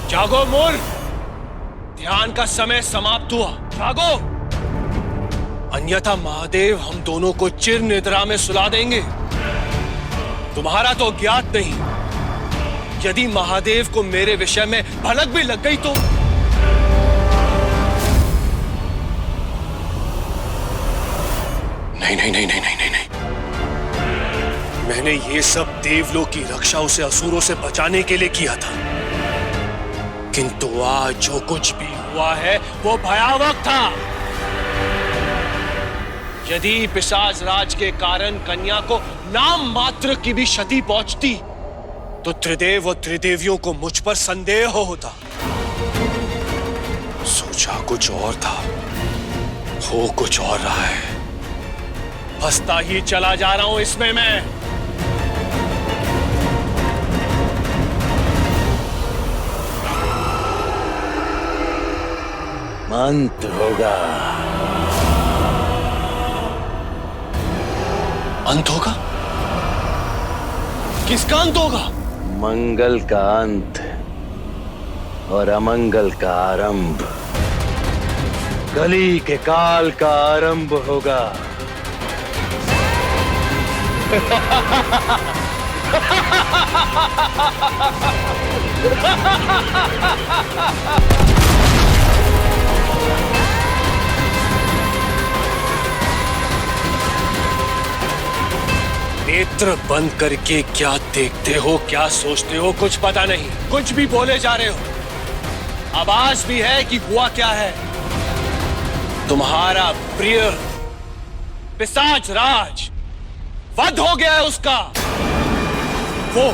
जागो मूर, ध्यान का समय समाप्त हुआ। जागो, अन्यथा महादेव हम दोनों को चिर निद्रा में सुला देंगे। तुम्हारा तो ज्ञात नहीं, यदि महादेव को मेरे विषय में भनक भी लग गई तो। नहीं नहीं नहीं नहीं नहीं नहीं नहीं, मैंने ये सब देवलोक की रक्षा उसे असुरों से बचाने के लिए किया था, किंतु आज जो कुछ भी हुआ है वो भयावह था। यदि पिशाच राज के कारण कन्या को नाम मात्र की भी क्षति पहुंचती तो त्रिदेव और त्रिदेवियों को मुझ पर संदेह होता। सोचा कुछ और था, हो कुछ और रहा है। फंसता ही चला जा रहा हूं इसमें मैं। अंत होगा। अंत होगा? किसका अंत होगा? मंगल का अंत और अमंगल का आरंभ। कली के काल का आरंभ होगा। नेत्र बंद करके क्या देखते हो, क्या सोचते हो, कुछ पता नहीं। कुछ भी बोले जा रहे हो। आवाज भी है कि हुआ क्या है। तुम्हारा प्रिय पिशाच राज वध हो गया है उसका। वो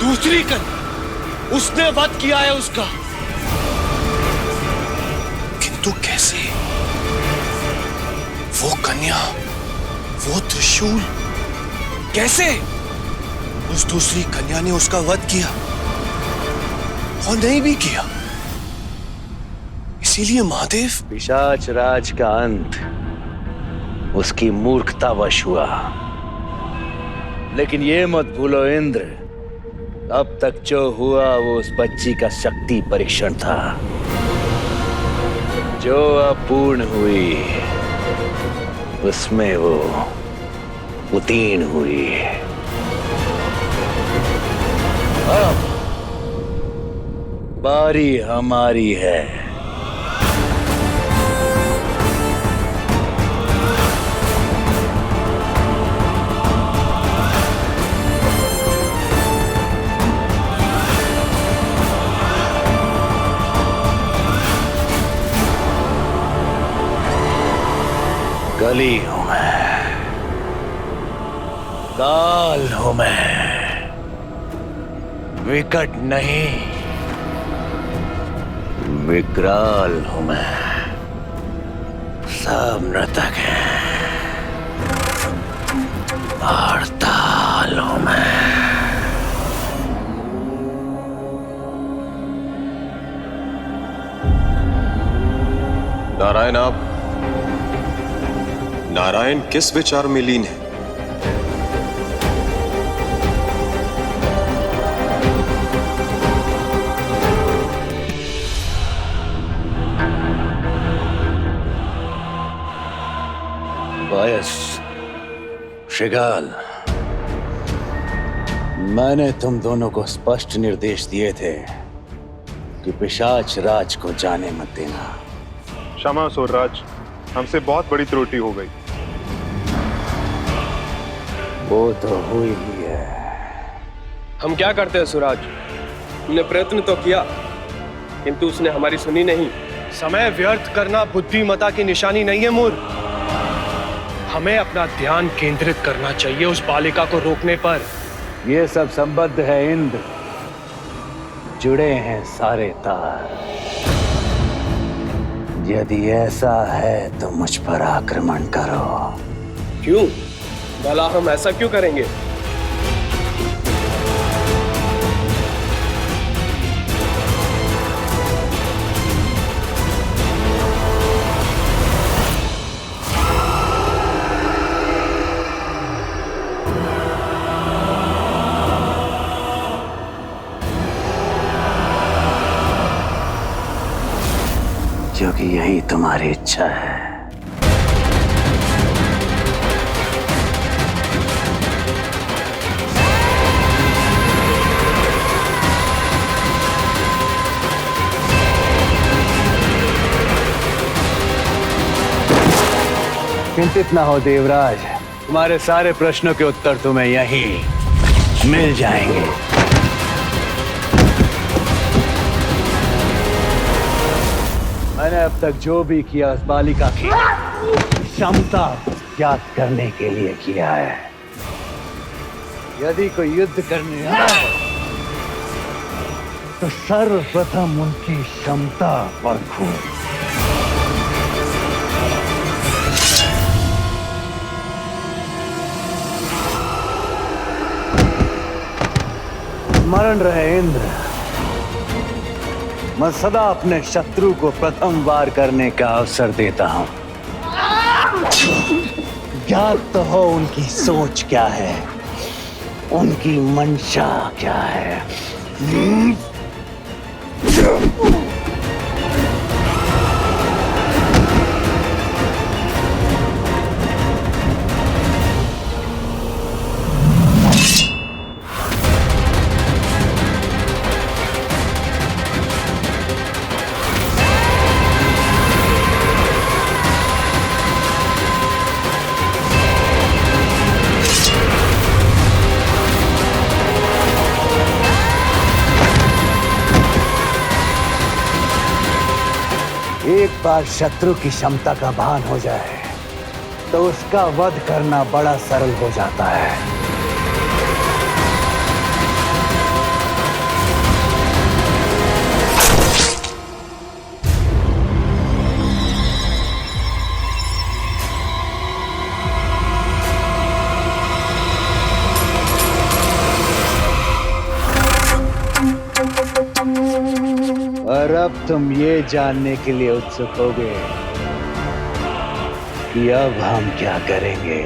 दूसरी कन्या, उसने वध किया है उसका। किंतु कैसे? वो कन्या, वो त्रिशूल, कैसे? उस दूसरी कन्या ने उसका वध किया और नहीं भी किया, इसीलिए महादेव। पिशाच राज का अंत उसकी मूर्खतावश हुआ, लेकिन ये मत भूलो इंद्र, अब तक जो हुआ वो उस बच्ची का शक्ति परीक्षण था, जो अपूर्ण हुई उसमें वो उत्तीर्ण हुई। अब बारी हमारी है। कली हूं मैं, काल हूं मैं, विकट नहीं विकराल हूं मैं। सब मृतक हैं, हड़ताल हूं मैं। नारायण, आप नारायण किस विचार में लीन है? वायस, श्रीगाल, मैंने तुम दोनों को स्पष्ट निर्देश दिए थे कि पिशाच राज को जाने मत देना। क्षमा सूर्यराज, हमसे बहुत बड़ी त्रुटि हो गई। वो तो हुई ही है। हम क्या करते हैं सुराज? हमने प्रयत्न तो किया, किंतु उसने हमारी सुनी नहीं। समय व्यर्थ करना बुद्धिमता की निशानी नहीं है मूर। हमें अपना ध्यान केंद्रित करना चाहिए उस बालिका को रोकने पर। ये सब संबद्ध है इंद्र, जुड़े हैं सारे तार। यदि ऐसा है तो मुझ पर आक्रमण करो। क्यों? भला हम ऐसा क्यों करेंगे? क्योंकि यही तुम्हारी इच्छा है। चिंतित ना हो देवराज, तुम्हारे सारे प्रश्नों के उत्तर तुम्हें यहीं मिल जाएंगे। मैंने अब तक जो भी किया उस बालिका की क्षमता याद करने के लिए किया है। यदि कोई युद्ध करने आए तो सर्वप्रथम उनकी क्षमता परखो। स्मरण रहे इंद्र, मैं सदा अपने शत्रु को प्रथम वार करने का अवसर देता हूं। ज्ञात तो हो उनकी सोच क्या है, उनकी मंशा क्या है। एक बार शत्रु की क्षमता का भान हो जाए तो उसका वध करना बड़ा सरल हो जाता है। और अब तुम ये जानने के लिए उत्सुक होगे कि अब हम क्या करेंगे।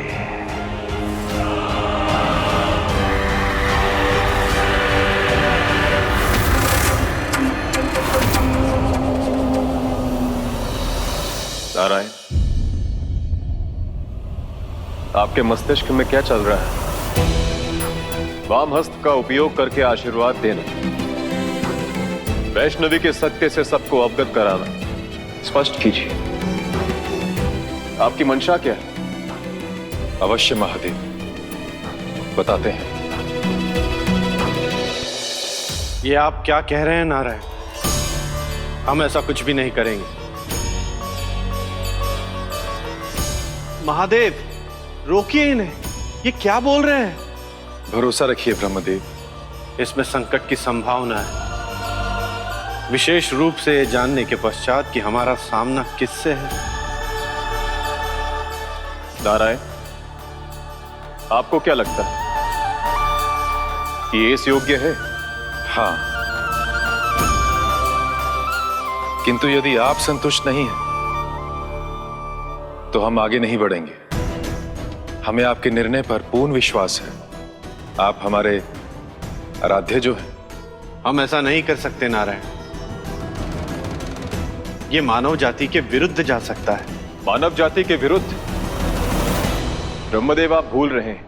नारायण, आपके मस्तिष्क में क्या चल रहा है? वाम हस्त का उपयोग करके आशीर्वाद देना, वैष्णवी के सत्य से सबको अवगत कराना, स्पष्ट कीजिए आपकी मंशा क्या है? अवश्य महादेव, बताते हैं। ये आप क्या कह रहे हैं नारायण? हम ऐसा कुछ भी नहीं करेंगे। महादेव, रोकिए इन्हें, ये क्या बोल रहे हैं? भरोसा रखिए ब्रह्मदेव, इसमें संकट की संभावना है, विशेष रूप से ये जानने के पश्चात कि हमारा सामना किससे है। नारायण, आपको क्या लगता है कि ये इस योग्य है? हाँ, किंतु यदि आप संतुष्ट नहीं हैं, तो हम आगे नहीं बढ़ेंगे। हमें आपके निर्णय पर पूर्ण विश्वास है। आप हमारे आराध्य जो हैं। हम ऐसा नहीं कर सकते नारायण, ये मानव जाति के विरुद्ध जा सकता है। मानव जाति के विरुद्ध? ब्रह्मदेव, आप भूल रहे हैं।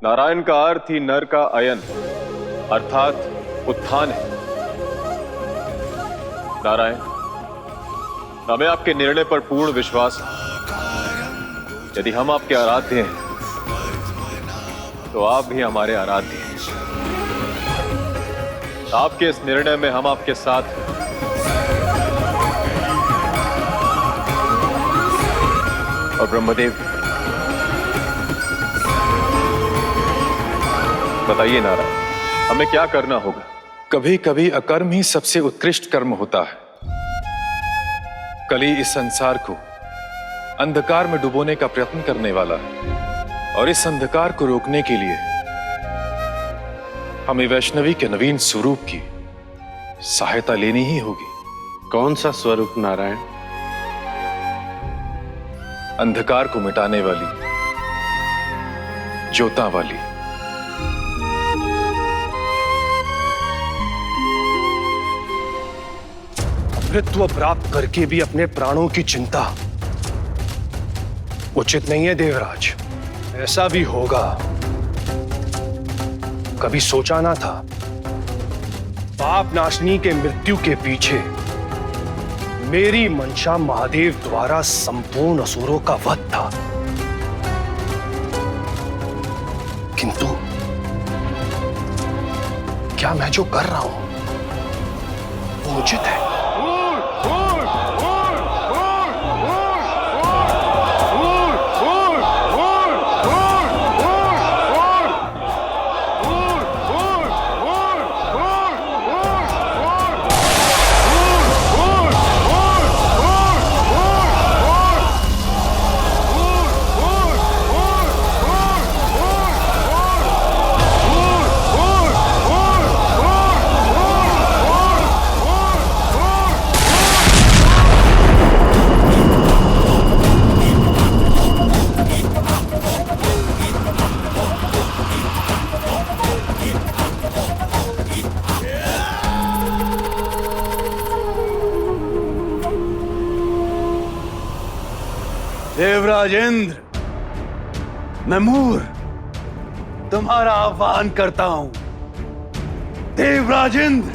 नारायण का अर्थ ही नर का अयन अर्थात उत्थान है। नारायण, हमें आपके निर्णय पर पूर्ण विश्वास है। यदि हम आपके आराध्य हैं, तो आप भी हमारे आराध्य हैं। आपके इस निर्णय में हम आपके साथ हैं। और ब्रह्मदेव, बताइए नारायण, हमें क्या करना होगा? कभी कभी अकर्म ही सबसे उत्कृष्ट कर्म होता है। कली इस संसार को अंधकार में डुबोने का प्रयत्न करने वाला है, और इस अंधकार को रोकने के लिए हमें वैष्णवी के नवीन स्वरूप की सहायता लेनी ही होगी। कौन सा स्वरूप नारायण? अंधकार को मिटाने वाली, ज्योता वाली। प्रभुत्व प्राप्त करके भी अपने प्राणों की चिंता उचित नहीं है देवराज। ऐसा भी होगा, कभी सोचा ना था। पाप नाशनी के मृत्यु के पीछे मेरी मंशा महादेव द्वारा संपूर्ण असुरों का वध था, किंतु क्या मैं जो कर रहा हूं वो उचित है? देवराज इंद्र, मैं मूर तुम्हारा आह्वान करता हूं। देवराज इंद्र,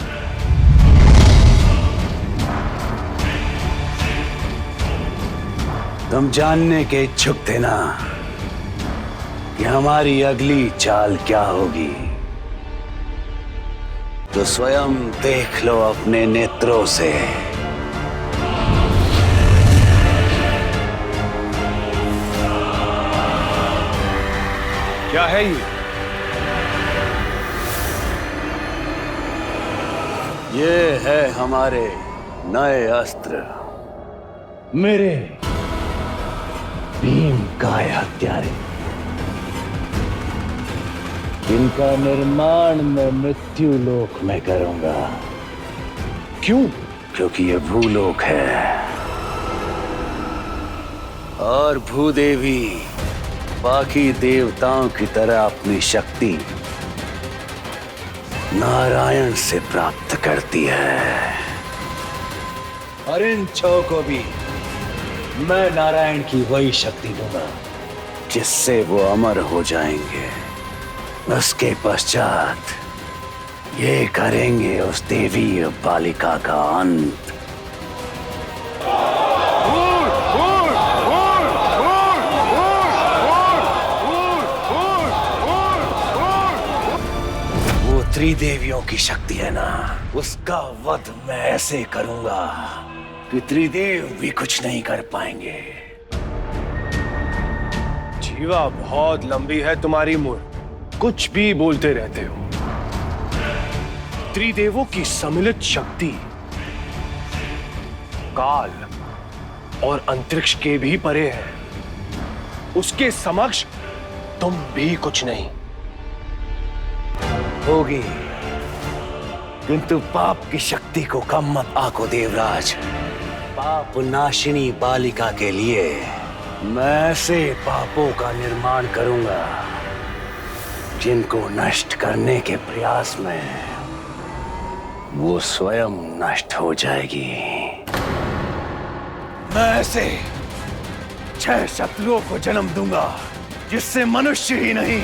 तुम जानने के इच्छुक थे ना कि हमारी अगली चाल क्या होगी, तो स्वयं देख लो अपने नेत्रों से। क्या है ये है हमारे नए अस्त्र, मेरे भीम काय हत्यारे। इनका निर्माण मैं मृत्यु लोक में करूंगा। क्यों? क्योंकि ये भूलोक है और भूदेवी बाकी देवताओं की तरह अपनी शक्ति नारायण से प्राप्त करती है, और इन छो को भी मैं नारायण की वही शक्ति दूंगा जिससे वो अमर हो जाएंगे। उसके पश्चात ये करेंगे उस देवी बालिका का अंत। त्रिदेवियों की शक्ति है ना, उसका वध मैं ऐसे करूंगा कि त्रिदेव भी कुछ नहीं कर पाएंगे। जीवा बहुत लंबी है तुम्हारी मुर, कुछ भी बोलते रहते हो। त्रिदेवों की सम्मिलित शक्ति काल और अंतरिक्ष के भी परे है, उसके समक्ष तुम भी कुछ नहीं। होगी, किंतु पाप की शक्ति को कम मत आको देवराज। पाप नाशिनी बालिका के लिए मैं ऐसे पापों का निर्माण करूंगा जिनको नष्ट करने के प्रयास में वो स्वयं नष्ट हो जाएगी। मैं ऐसे 6 शत्रुओं को जन्म दूंगा जिससे मनुष्य ही नहीं,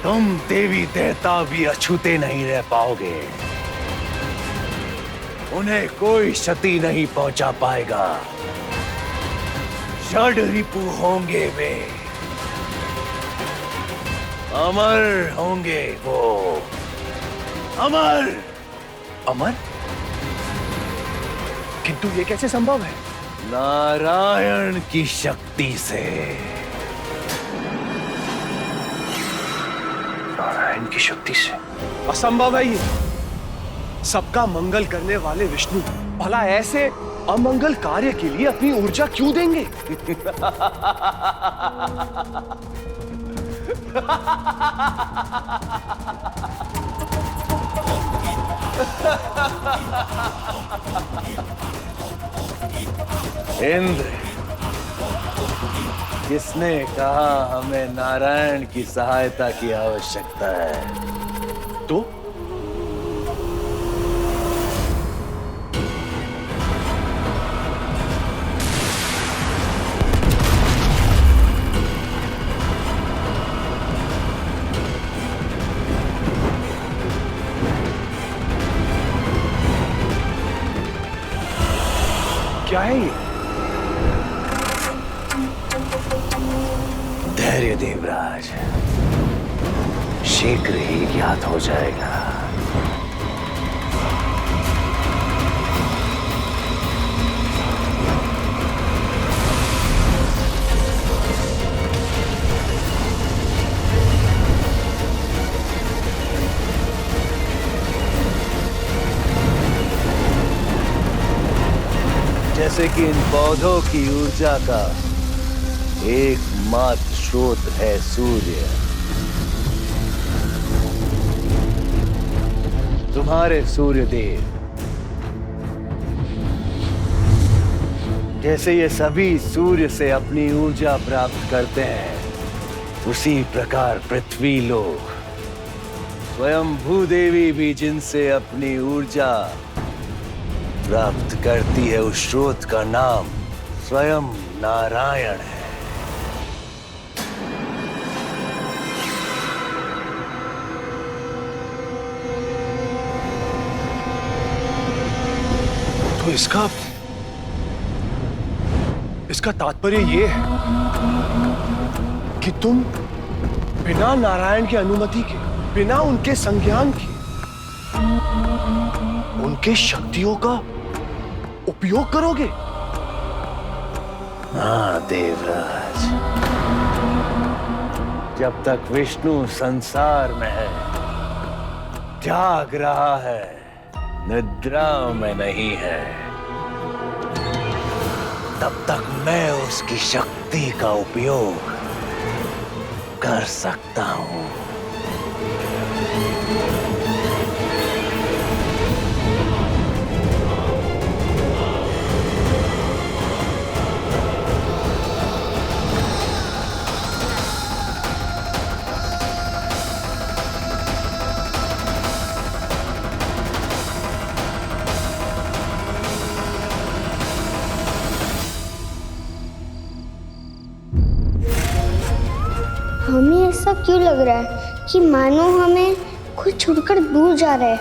तुम देवी देवता भी अछूते नहीं रह पाओगे। उन्हें कोई क्षति नहीं पहुंचा पाएगा। षड रिपु होंगे वे, अमर होंगे वो, अमर। अमर? किंतु ये कैसे संभव है? नारायण की शक्ति से। नारायण की शक्ति से? असंभव है ये। सबका मंगल करने वाले विष्णु भला ऐसे अमंगल कार्य के लिए अपनी ऊर्जा क्यों देंगे? इंद्र, किसने कहा हमें नारायण की सहायता की आवश्यकता है? तो क्या है ये? धैर्य देवराज, शीघ्र ही ज्ञात हो जाएगा। जैसे कि इन पौधों की ऊर्जा का एकमात्र स्रोत है सूर्य, तुम्हारे सूर्यदेव, जैसे ये सभी सूर्य से अपनी ऊर्जा प्राप्त करते हैं, उसी प्रकार पृथ्वी लोक, स्वयं भूदेवी भी जिनसे अपनी ऊर्जा प्राप्त करती है, उस स्रोत का नाम स्वयं नारायण है। तो इसका तात्पर्य ये है कि तुम बिना नारायण की अनुमति के, बिना उनके संज्ञान के, उनके शक्तियों का उपयोग करोगे? हाँ देवराज, जब तक विष्णु संसार में है, जाग रहा है, निद्रा में नहीं है, तब तक मैं उसकी शक्ति का उपयोग कर सकता हूं। हमें ऐसा क्यों लग रहा है कि मानो हमें कोई छोड़कर दूर जा रहा है?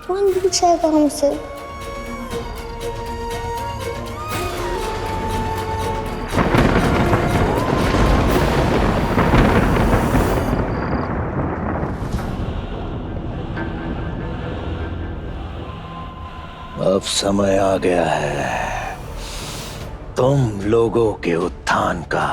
कौन दूर जाएगा हमसे? अब समय आ गया है तुम लोगों के उत्थान का।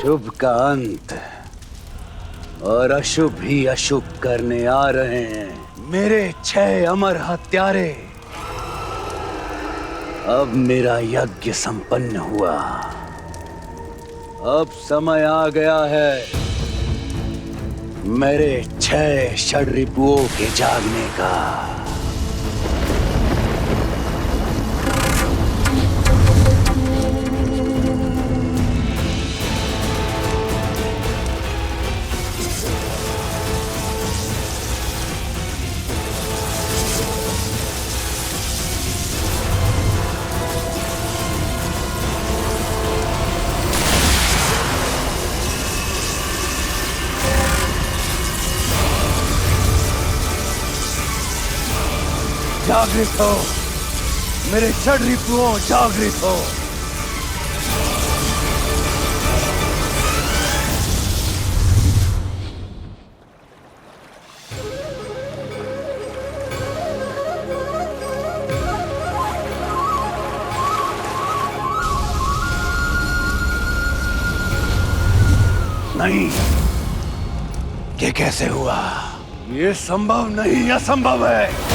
शुभ का अंत और अशुभ ही अशुभ करने आ रहे हैं मेरे 6 अमर हत्यारे। अब मेरा यज्ञ संपन्न हुआ, अब समय आ गया है मेरे 6 षड्रिपुओं के जागने का। जागृत हो मेरे षड रिपुओं, जागृत हो। नहीं, ये कैसे हुआ? ये संभव नहीं, असंभव है।